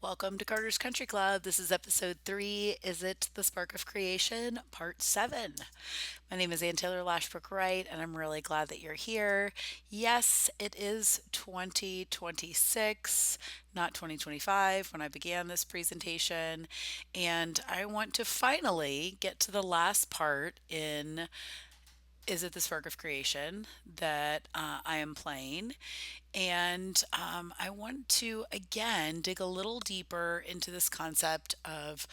Welcome to Carter's Country Club. This is episode 3. Is it the Spark of Creation? Part 7. My name is Ann Taylor Lashbrook-Wright, and I'm really glad that you're here. Yes, it is 2026, not 2025 when I began this presentation. And I want to finally get to the last part in Is It the Spark of Creation that I am playing. And I want to again dig a little deeper into this concept of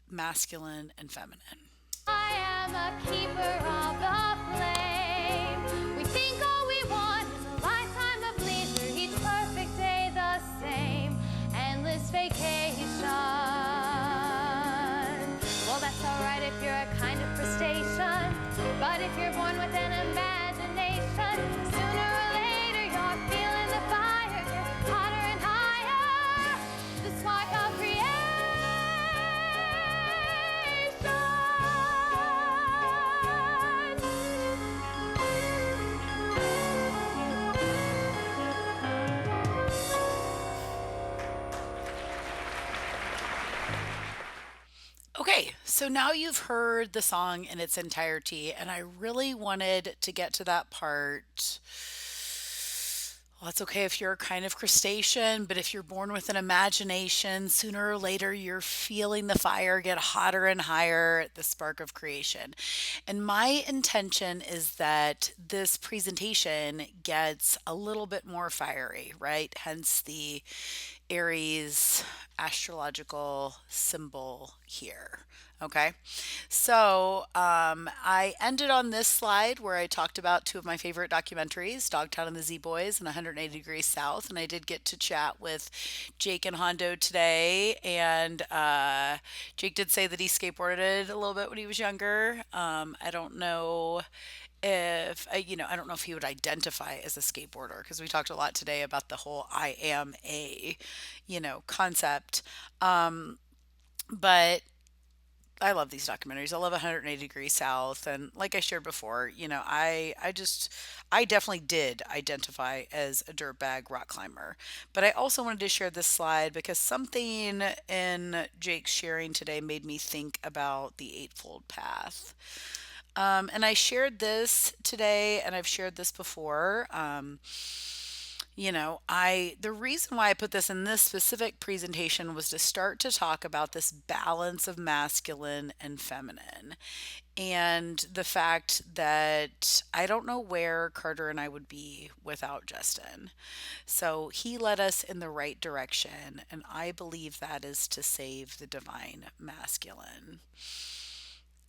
masculine and feminine. I am a keeper of the flame. We think all we want is a lifetime of leisure, each perfect day the same, endless vacation. Well, that's alright if you're a kind of crustacean, but if you're born with an imagination, sooner or later you're feeling the fire, get hotter and higher. The spark of creation. Okay, so now you've heard the song in its entirety, and I really wanted to get to that part. Well, it's okay if you're a kind of crustacean, but if you're born with an imagination, sooner or later you're feeling the fire get hotter and higher, the spark of creation. And my intention is that this presentation gets a little bit more fiery, right? Hence the Aries astrological symbol here. Okay, so I ended on this slide where I talked about two of my favorite documentaries, Dogtown and the Z Boys and 180 Degrees South. And I did get to chat with Jake and Hondo today. And Jake did say that he skateboarded a little bit when he was younger. I don't know if I don't know if he would identify as a skateboarder because we talked a lot today about the whole I am a concept. But I love these documentaries. I love 180 Degrees South, and like I shared before, I definitely did identify as a dirtbag rock climber. But I also wanted to share this slide because something in Jake's sharing today made me think about the Eightfold Path. And I shared this today, and I've shared this before. The reason why I put this in this specific presentation was to start to talk about this balance of masculine and feminine, and the fact that I don't know where Carter and I would be without Justin. So he led us in the right direction, and I believe that is to save the divine masculine.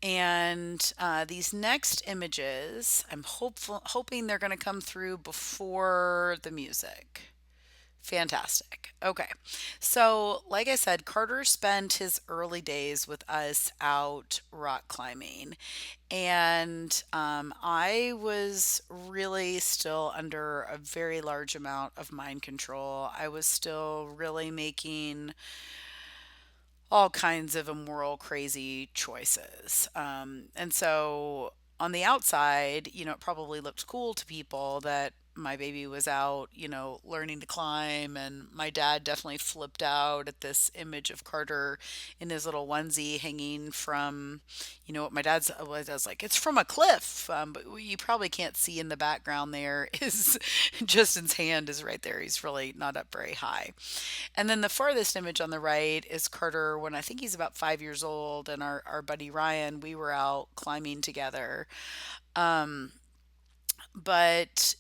And these next images, hoping they're going to come through before the music. Fantastic. Okay. So, like I said, Carter spent his early days with us out rock climbing. And I was really still under a very large amount of mind control. I was still really making all kinds of immoral, crazy choices. And so on the outside, it probably looked cool to people that my baby was out, learning to climb. And my dad definitely flipped out at this image of Carter in his little onesie hanging from, what my dad's was like, it's from a cliff. But you probably can't see in the background there is Justin's hand is right there. He's really not up very high. And then the farthest image on the right is Carter when I think he's about 5 years old, and our buddy Ryan, we were out climbing together. But,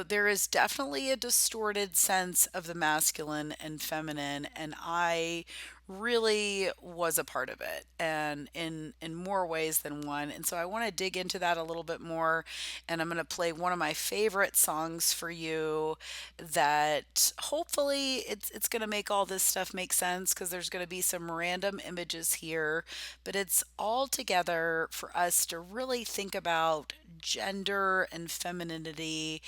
there is definitely a distorted sense of the masculine and feminine, and I really was a part of it, and in more ways than one. And so I want to dig into that a little bit more, and I'm going to play one of my favorite songs for you that hopefully it's going to make all this stuff make sense because there's going to be some random images here, but it's all together for us to really think about gender and femininity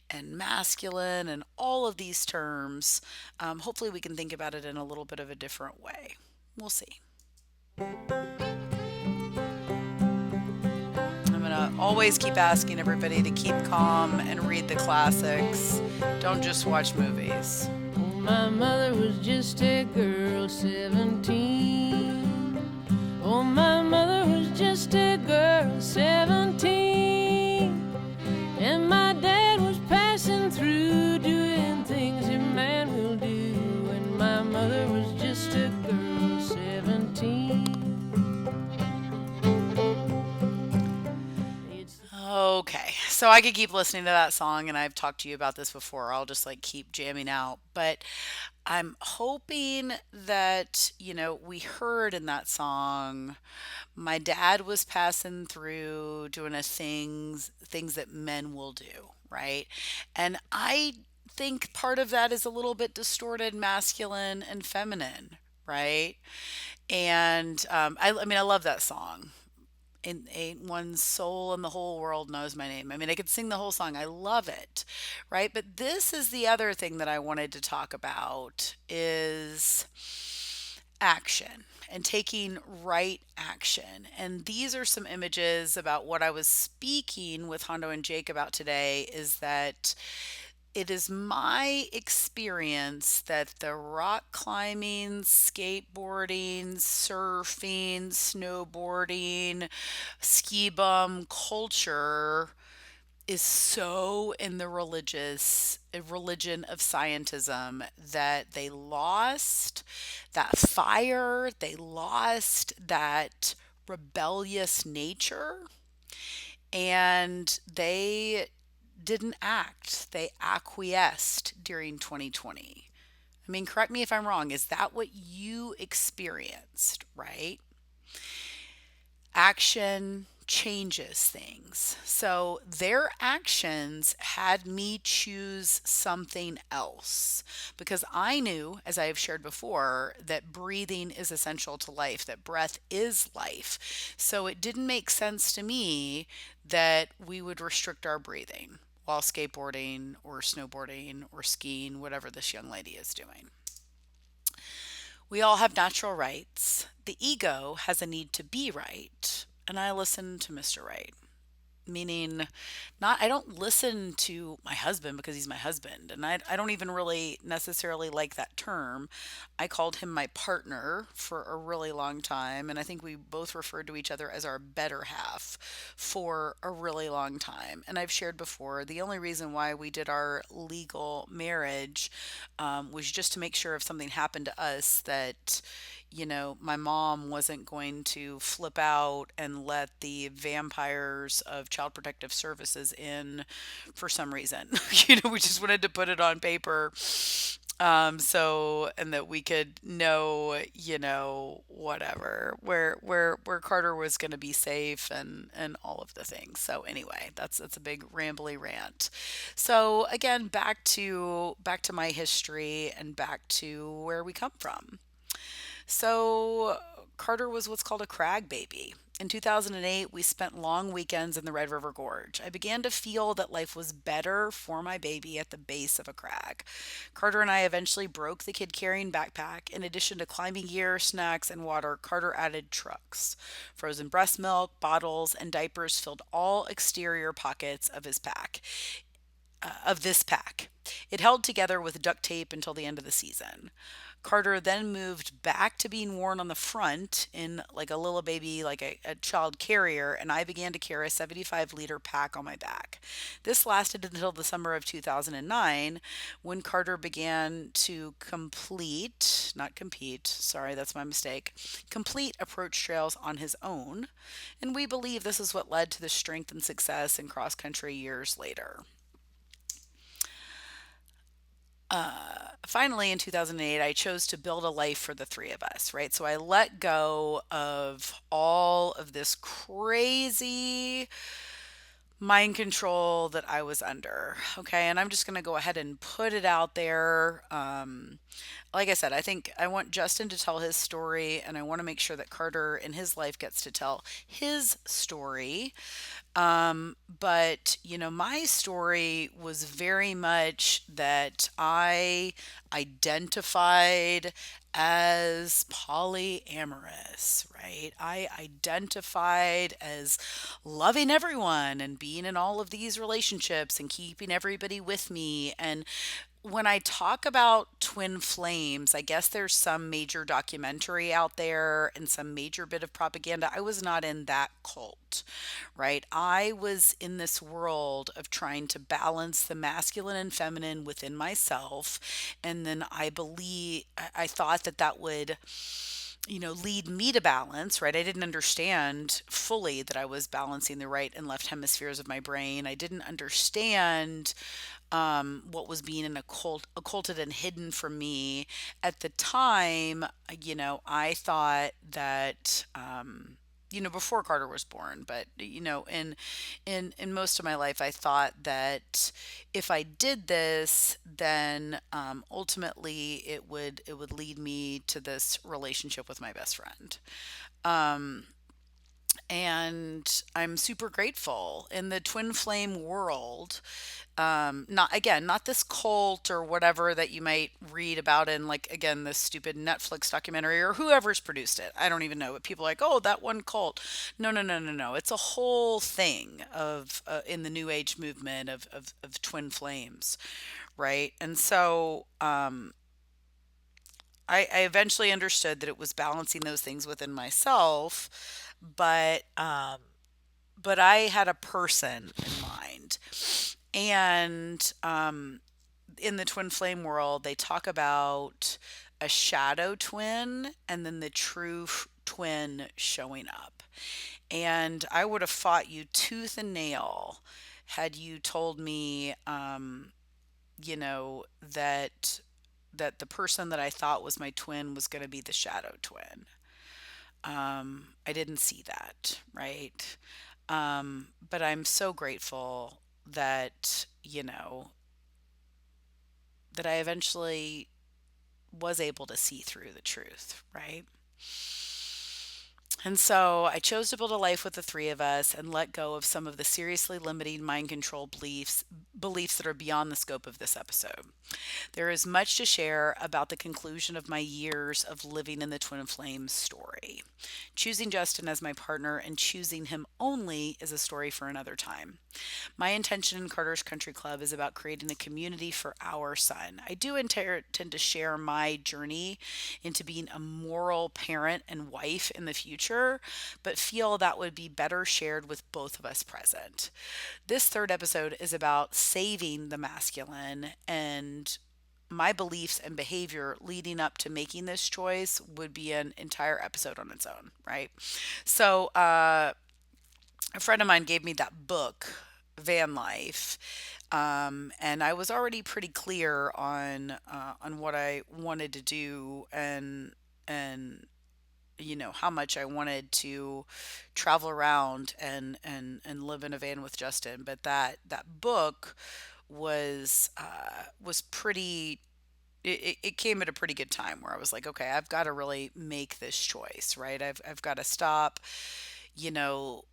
and masculine and all of these terms. Hopefully, we can think about it in a little bit of a different way. We'll see. I'm going to always keep asking everybody to keep calm and read the classics. Don't just watch movies. My mother was just a girl 17. Oh, my mother was just a girl 17. And my dad was passing through doing things a man will do. And my mother was just a girl 17. Okay, so I could keep listening to that song, and I've talked to you about this before. I'll just like keep jamming out. But I'm hoping that, we heard in that song, my dad was passing through doing things that men will do, right? And I think part of that is a little bit distorted masculine and feminine, right? And I mean, I love that song. Ain't one soul in the whole world knows my name. I mean, I could sing the whole song. I love it, right? But this is the other thing that I wanted to talk about is action and taking right action. And these are some images about what I was speaking with Hondo and Jake about today is that it is my experience that the rock climbing, skateboarding, surfing, snowboarding, ski bum culture is so in the religion of scientism that they lost that fire, they lost that rebellious nature, and they didn't act. They acquiesced during 2020. I mean, correct me if I'm wrong. Is that what you experienced, right? Action changes things. So their actions had me choose something else because I knew, as I have shared before, that breathing is essential to life, that breath is life. So it didn't make sense to me that we would restrict our breathing while skateboarding or snowboarding or skiing, whatever this young lady is doing. We all have natural rights. The ego has a need to be right. And I listen to Mr. Right. Meaning, not, I don't listen to my husband because he's my husband. And I don't even really necessarily like that term. I called him my partner for a really long time. And I think we both referred to each other as our better half for a really long time. And I've shared before, the only reason why we did our legal marriage was just to make sure if something happened to us that my mom wasn't going to flip out and let the vampires of Child Protective Services in for some reason. We just wanted to put it on paper. And that we could know, whatever, where Carter was going to be safe and all of the things. So anyway, that's a big rambly rant. So again, back to my history and back to where we come from. So Carter was what's called a crag baby. In 2008, we spent long weekends in the Red River Gorge. I began to feel that life was better for my baby at the base of a crag. Carter and I eventually broke the kid carrying backpack. In addition to climbing gear, snacks, and water, Carter added trucks. Frozen breast milk, bottles, and diapers filled all exterior pockets of his pack. Of this pack. It held together with duct tape until the end of the season. Carter then moved back to being worn on the front in like a little baby, like a child carrier, and I began to carry a 75-liter pack on my back. This lasted until the summer of 2009 when Carter began to not compete, sorry, that's my mistake, complete approach trails on his own. And we believe this is what led to the strength and success in cross country years later. Finally, in 2008, I chose to build a life for the three of us, right? So I let go of all of this crazy mind control that I was under. Okay. And I'm just going to go ahead and put it out there. Like I said, I think I want Justin to tell his story, and I want to make sure that Carter in his life gets to tell his story. But my story was very much that I identified as polyamorous, right? I identified as loving everyone and being in all of these relationships and keeping everybody with me. And when I talk about twin flames, I guess there's some major documentary out there and some major bit of propaganda. I was not in that cult, right? I was in this world of trying to balance the masculine and feminine within myself. And then I thought that that would, lead me to balance, right? I didn't understand fully that I was balancing the right and left hemispheres of my brain. I didn't understand what was being occulted and hidden from me at the time. I thought that, before Carter was born, but in most of my life, I thought that if I did this, then ultimately it would lead me to this relationship with my best friend. And I'm super grateful in the twin flame world. Not again, not this cult or whatever that you might read about in, like, again, this stupid Netflix documentary or whoever's produced it. I don't even know, but people are like, oh, that one cult. No, no, no, no, no. It's a whole thing of in the New Age movement of twin flames, right? And so I eventually understood that it was balancing those things within myself, but I had a person in mind. And in the twin flame world, they talk about a shadow twin and then the true twin showing up. And I would have fought you tooth and nail had you told me, that the person that I thought was my twin was going to be the shadow twin. I didn't see that, right? But I'm so grateful that, that I eventually was able to see through the truth, right? And so I chose to build a life with the three of us and let go of some of the seriously limiting mind control beliefs that are beyond the scope of this episode. There is much to share about the conclusion of my years of living in the twin flames story. Choosing Justin as my partner and choosing him only is a story for another time. My intention in Carter's Country Club is about creating a community for our son. I do intend to share my journey into being a moral parent and wife in the future, but feel that would be better shared with both of us present. This third episode is about saving the masculine, and my beliefs and behavior leading up to making this choice would be an entire episode on its own, right? So, a friend of mine gave me that book, Van Life, and I was already pretty clear on what I wanted to do, and how much I wanted to travel around and live in a van with Justin. But that book was pretty. It came at a pretty good time where I was like, okay, I've got to really make this choice, right? I've got to stop,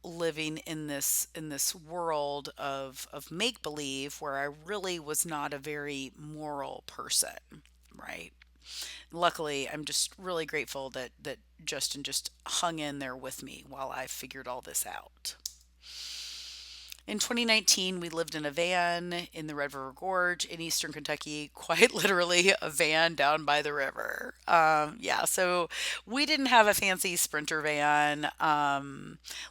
living in this world of make believe where I really was not a very moral person, right? Luckily, I'm just really grateful that Justin just hung in there with me while I figured all this out. In 2019, we lived in a van in the Red River Gorge in eastern Kentucky, quite literally a van down by the river. Yeah, so we didn't have a fancy Sprinter van.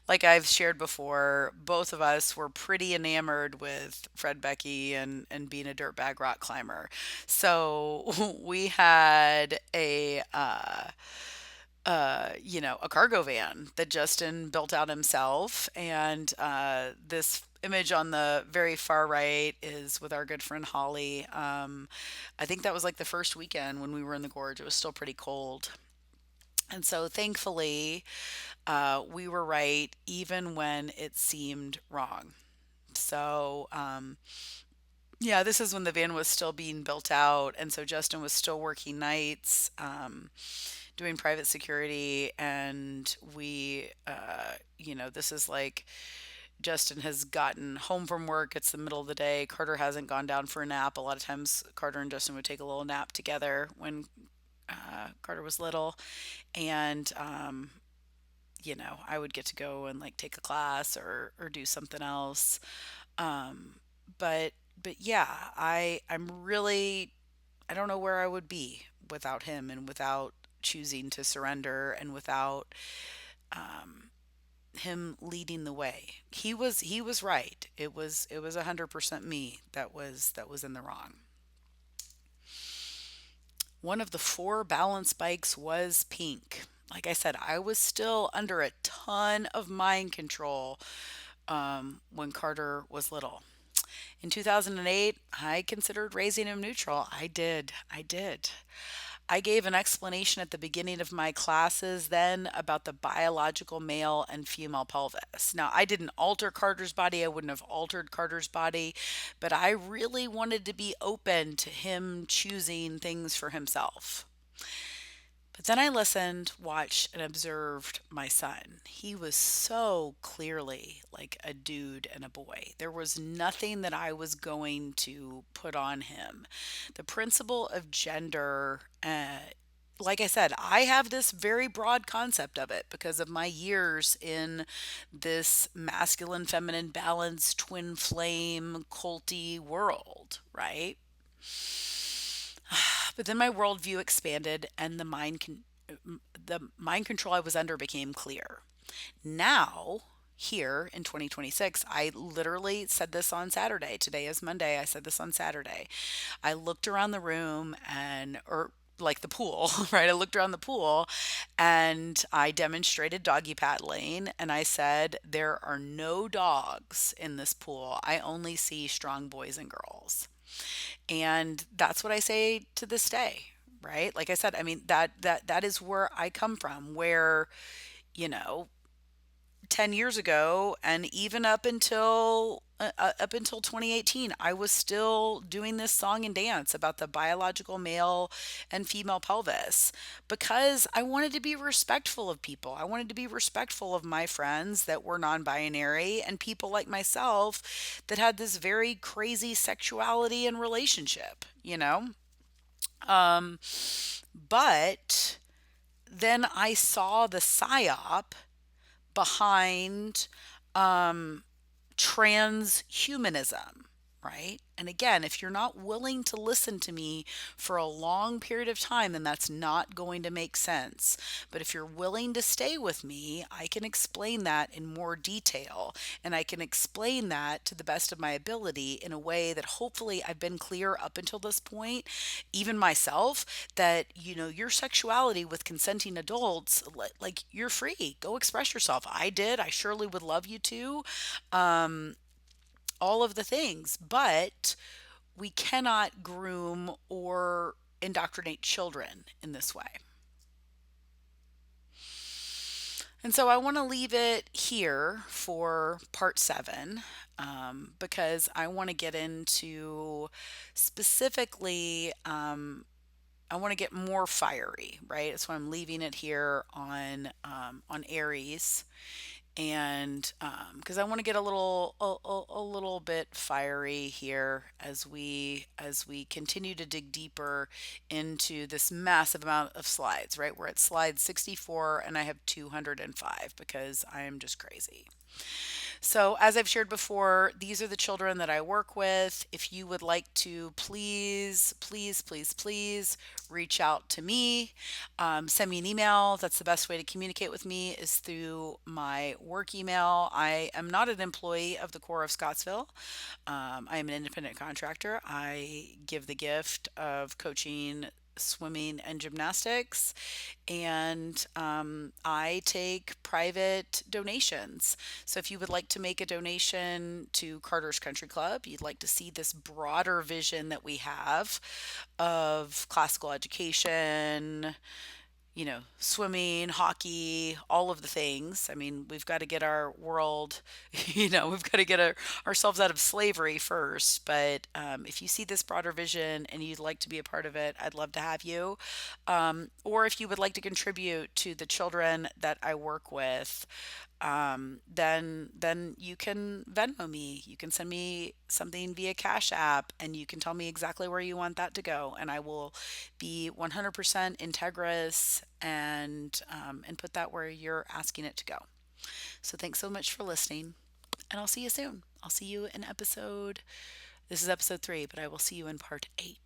Like I've shared before, both of us were pretty enamored with Fred Becky and being a dirtbag rock climber. So we had a cargo van that Justin built out himself. And this image on the very far right is with our good friend Holly. I think that was like the first weekend when we were in the gorge. It was still pretty cold. And so thankfully, we were right even when it seemed wrong. So, yeah, this is when the van was still being built out. And so Justin was still working nights. Doing private security, and this is like Justin has gotten home from work. It's the middle of the day. Carter hasn't gone down for a nap. A lot of times Carter and Justin would take a little nap together when Carter was little. And I would get to go and like take a class or do something else. But but yeah, I'm really, I don't know where I would be without him and without choosing to surrender and without him leading the way. He was right. It was 100% me that was in the wrong. One of the four balance bikes was pink. Like I said, I was still under a ton of mind control when Carter was little. In 2008, I considered raising him neutral. I did. I did. I gave an explanation at the beginning of my classes then about the biological male and female pelvis. Now, I didn't alter Carter's body. I wouldn't have altered Carter's body, but I really wanted to be open to him choosing things for himself. But then I listened, watched, and observed my son. He was so clearly like a dude and a boy. There was nothing that I was going to put on him. The principle of gender, like I said, I have this very broad concept of it because of my years in this masculine feminine balance, twin flame, culty world, right? But then my worldview expanded and the mind control I was under became clear. Now, here in 2026, I literally said this on Saturday. Today is Monday. I said this on Saturday. I looked around the room or like the pool, right? I looked around the pool and I demonstrated doggy paddling and I said, there are no dogs in this pool. I only see strong boys and girls. And that's what I say to this day, right? Like I said, I mean that is where I come from, where, you know, 10 years ago and even up until 2018, I was still doing this song and dance about the biological male and female pelvis because I wanted to be respectful of people. I wanted to be respectful of my friends that were non-binary and people like myself that had this very crazy sexuality and relationship, you know? But then I saw the psyop behind transhumanism, right? And again, if you're not willing to listen to me for a long period of time, then that's not going to make sense. But if you're willing to stay with me, I can explain that in more detail. And I can explain that to the best of my ability in a way that hopefully I've been clear up until this point, even myself, that, you know, your sexuality with consenting adults, like you're free. Go express yourself. I did. I surely would love you to. All of the things, but we cannot groom or indoctrinate children in this way. And so I want to leave it here for part seven because I want to get into specifically, I want to get more fiery, right? So I'm leaving it here on Aries and because I want to get a little bit fiery here as we continue to dig deeper into this massive amount of slides, right? We're at slide 64 and I have 205 because I am just crazy. So, as I've shared before, these are the children that I work with. If you would like to, please, please, please, please reach out to me. Send me an email. That's the best way to communicate with me is through my work email. I am not an employee of the Corps of Scottsville. I am an independent contractor. I give the gift of coaching swimming and gymnastics, and I take private donations. So if you would like to make a donation to Carter's Country Club, you'd like to see this broader vision that we have of classical education, you know, swimming, hockey, all of the things. I mean, we've got to get our world, we've got to get ourselves out of slavery first. But if you see this broader vision and you'd like to be a part of it, I'd love to have you. Or if you would like to contribute to the children that I work with, then you can Venmo me. You can send me something via Cash App, and you can tell me exactly where you want that to go, and I will be 100% integrous and put that where you're asking it to go. So thanks so much for listening, and I'll see you soon. I'll see you in episode This is episode 3, but I will see you in part 8.